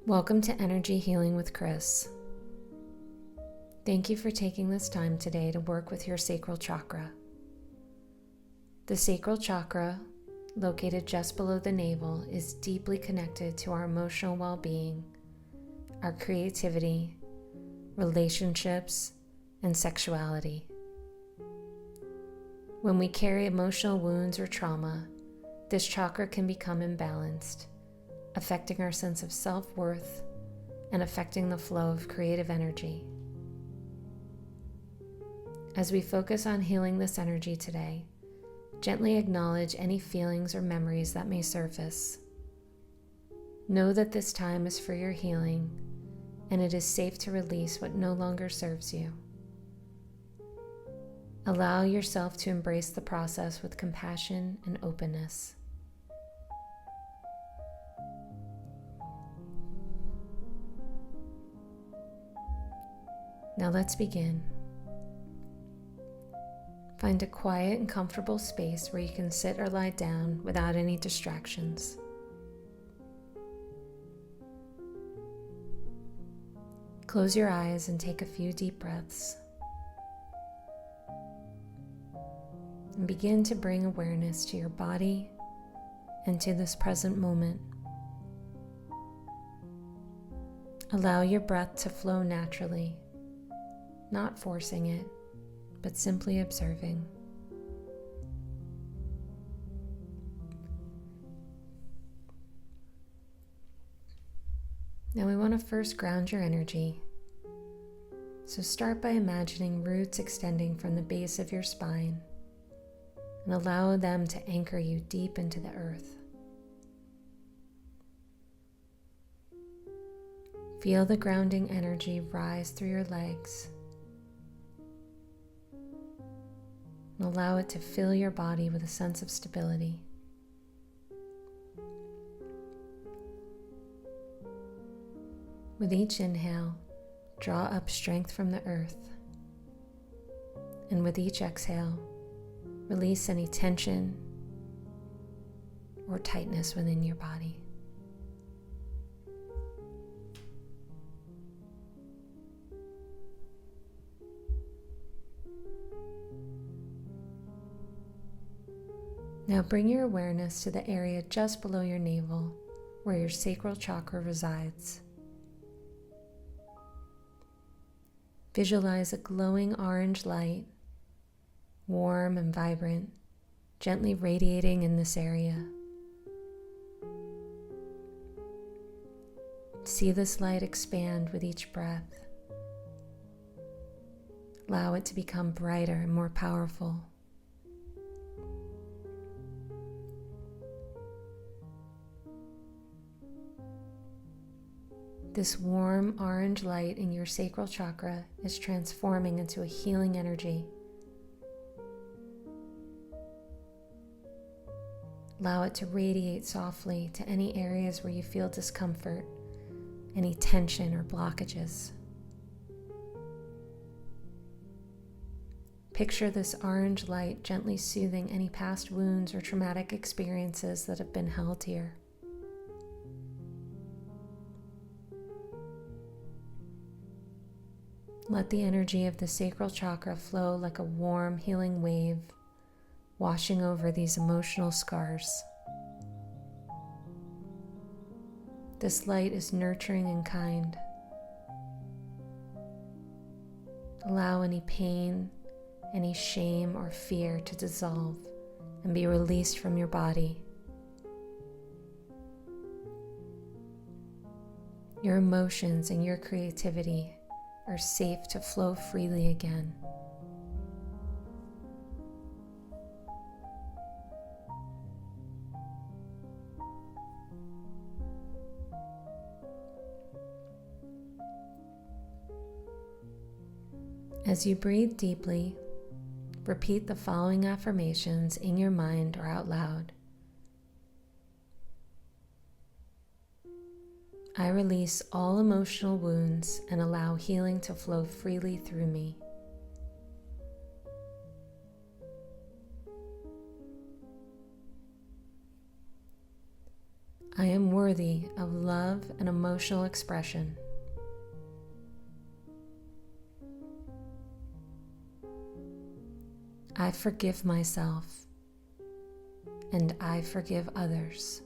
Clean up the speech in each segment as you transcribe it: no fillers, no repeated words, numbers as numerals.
Welcome to Energy Healing with Chris. Thank you for taking this time today to work with your sacral chakra. The sacral chakra, located just below the navel, is deeply connected to our emotional well-being, our creativity, relationships, and sexuality. When we carry emotional wounds or trauma, this chakra can become imbalanced, affecting our sense of self-worth and affecting the flow of creative energy. As we focus on healing this energy today, gently acknowledge any feelings or memories that may surface. Know that this time is for your healing, and it is safe to release what no longer serves you. Allow yourself to embrace the process with compassion and openness. Now let's begin. Find a quiet and comfortable space where you can sit or lie down without any distractions. Close your eyes and take a few deep breaths. And begin to bring awareness to your body and to this present moment. Allow your breath to flow naturally, not forcing it, but simply observing. Now we want to first ground your energy. So start by imagining roots extending from the base of your spine and allow them to anchor you deep into the earth. Feel the grounding energy rise through your legs and allow it to fill your body with a sense of stability. With each inhale, draw up strength from the earth. And with each exhale, release any tension or tightness within your body. Now bring your awareness to the area just below your navel where your sacral chakra resides. Visualize a glowing orange light, warm and vibrant, gently radiating in this area. See this light expand with each breath. Allow it to become brighter and more powerful. This warm orange light in your sacral chakra is transforming into a healing energy. Allow it to radiate softly to any areas where you feel discomfort, any tension or blockages. Picture this orange light gently soothing any past wounds or traumatic experiences that have been held here. Let the energy of the sacral chakra flow like a warm, healing wave, washing over these emotional scars. This light is nurturing and kind. Allow any pain, any shame or fear to dissolve and be released from your body. Your emotions and your creativity are safe to flow freely again. As you breathe deeply, repeat the following affirmations in your mind or out loud. I release all emotional wounds and allow healing to flow freely through me. I am worthy of love and emotional expression. I forgive myself, and I forgive others.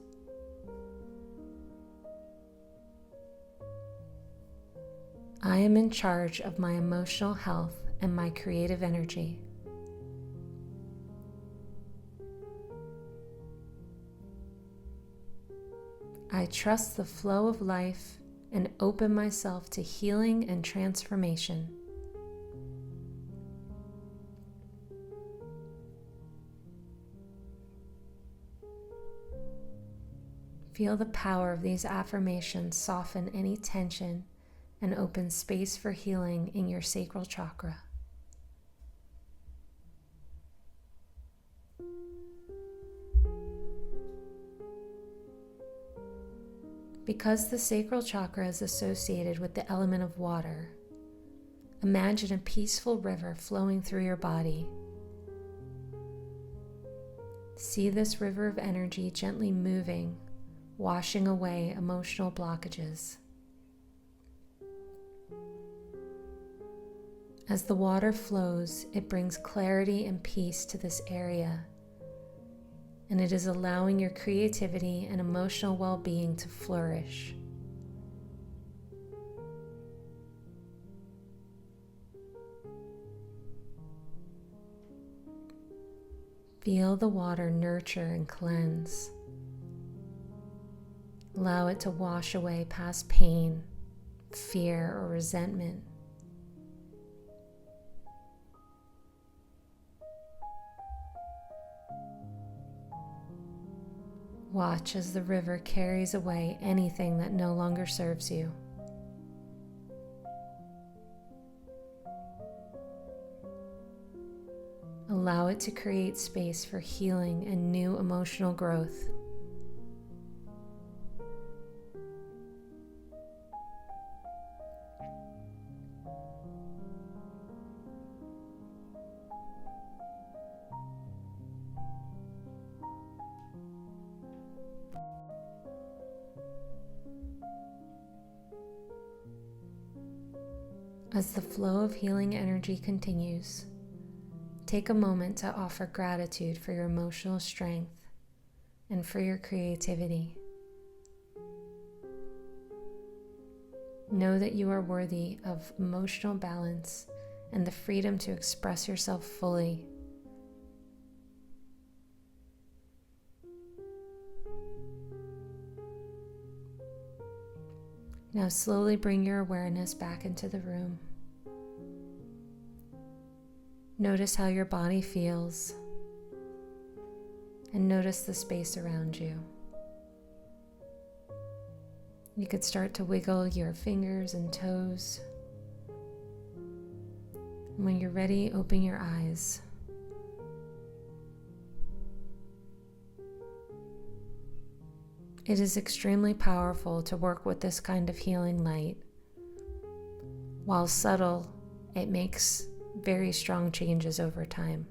I am in charge of my emotional health and my creative energy. I trust the flow of life and open myself to healing and transformation. Feel the power of these affirmations soften any tension and open space for healing in your sacral chakra. Because the sacral chakra is associated with the element of water, imagine a peaceful river flowing through your body. See this river of energy gently moving, washing away emotional blockages. As the water flows, it brings clarity and peace to this area, and it is allowing your creativity and emotional well-being to flourish. Feel the water nurture and cleanse. Allow it to wash away past pain, fear, or resentment. Watch as the river carries away anything that no longer serves you. Allow it to create space for healing and new emotional growth. As the flow of healing energy continues, take a moment to offer gratitude for your emotional strength and for your creativity. Know that you are worthy of emotional balance and the freedom to express yourself fully. Now slowly bring your awareness back into the room. Notice how your body feels, and notice the space around you. You could start to wiggle your fingers and toes. And when you're ready, open your eyes. It is extremely powerful to work with this kind of healing light. While subtle, it makes very strong changes over time.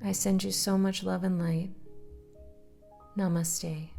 I send you so much love and light. Namaste.